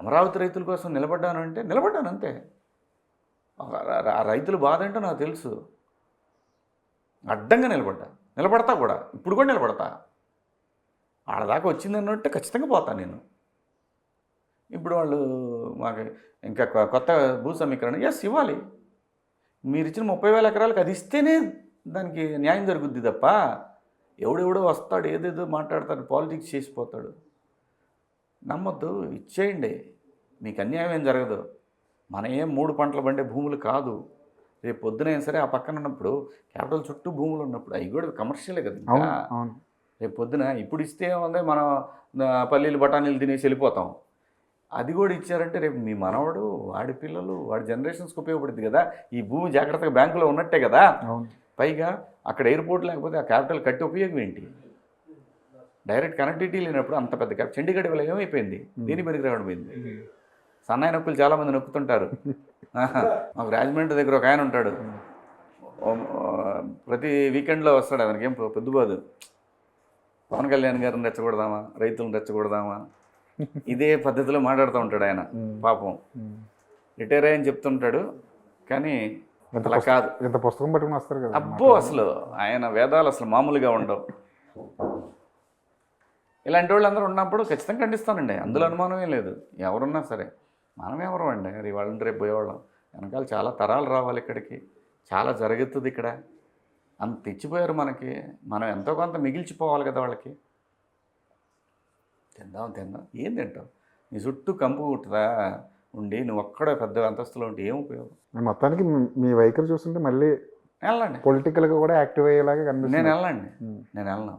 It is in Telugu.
అమరావతి రైతుల కోసం నిలబడ్డాను అంటే నిలబడ్డాను అంతే. ఆ రైతుల బాధ ఏంటో నాకు తెలుసు. అడ్డంగా నిలబడతా కూడా, ఇప్పుడు కూడా నిలబడతా. ఆడదాకా వచ్చిందన్నట్టు ఖచ్చితంగా పోతాను నేను. ఇప్పుడు వాళ్ళు మాకు ఇంకా కొత్త భూ సమీకరణ ఇవ్వాలి. మీరు ఇచ్చిన 30,000 ఎకరాలకు అది ఇస్తేనే దానికి న్యాయం జరుగుద్ది తప్ప ఎవడెవడో వస్తాడు ఏదేదో మాట్లాడతాడు, పాలిటిక్స్ చేసిపోతాడు. నమ్మొద్దు, ఇచ్చేయండి, మీకు అన్యాయం ఏం జరగదు. మన ఏం 3 పంటలు పండే భూములు కాదు. రేపు పొద్దునైనా సరే ఆ పక్కన ఉన్నప్పుడు క్యాపిటల్ చుట్టూ భూములు ఉన్నప్పుడు అవి కూడా కమర్షియలే కదా. ఇంకా రేపు పొద్దున ఇప్పుడు ఇస్తే ఉంది మనం పల్లీలు బఠానీలు తినేసి వెళ్ళిపోతాం. అది కూడా ఇచ్చారంటే రేపు మీ మనవడు, వాడి పిల్లలు, వాడి జనరేషన్స్కి ఉపయోగపడుద్ది కదా. ఈ భూమి జాగ్రత్తగా బ్యాంకులో ఉన్నట్టే కదా. పైగా అక్కడ ఎయిర్పోర్ట్ లేకపోతే ఆ క్యాపిటల్ కట్టి ఉపయోగం ఏంటి? డైరెక్ట్ కనెక్టివిటీ లేనప్పుడు అంత పెద్ద చండీగఢ్ వల్ల ఏమైపోయింది? దేని పనికి రావడం పోయింది. సన్నాయి నొక్కులు చాలామంది నొక్కుతుంటారు. మాకు రాజమండ్రి దగ్గర ఒక ఆయన ఉంటాడు, ప్రతి వీకెండ్లో వస్తాడు. అతనికి ఏం పొద్దుబాదు, పవన్ కళ్యాణ్ గారిని రెచ్చగొడదామా, రైతులను రెచ్చగొడదామా, ఇదే పద్ధతిలో మాట్లాడుతూ ఉంటాడు ఆయన. పాపం రిటైర్ అయ్యని చెప్తుంటాడు, కానీ అలా కాదు. ఇంత పుస్తకం పట్టుకుని వస్తారు కదా. అబ్బో, అసలు ఆయన వేదాలు అసలు మామూలుగా ఉండవు. ఇలాంటి వాళ్ళు అందరూ ఉన్నప్పుడు ఖచ్చితంగా ఖండిస్తానండి, అందులో అనుమానమే లేదు. ఎవరున్నా సరే మనం ఎవరు అండి, అది వాళ్ళని రేపు పోయేవాళ్ళం. వెనకాల చాలా తరాలు రావాలి ఇక్కడికి, చాలా జరుగుతుంది ఇక్కడ. అంత తెచ్చిపోయారు మనకి, మనం ఎంతో కొంత మిగిల్చిపోవాలి కదా వాళ్ళకి. తిందాం ఏం తింటావు? నీ చుట్టూ కంపు కుట్టుదా ఉండి నువ్వు ఒక్కడే పెద్ద అంతస్తులో ఉంటే ఏం ఉపయోగం? మొత్తానికి మీ వైఖరి చూస్తుంటే మళ్ళీ వెళ్ళండి, పొలిటికల్గా కూడా యాక్టివ్ అయ్యేలాగా కనిపిస్తుంది. నేను వెళ్ళను.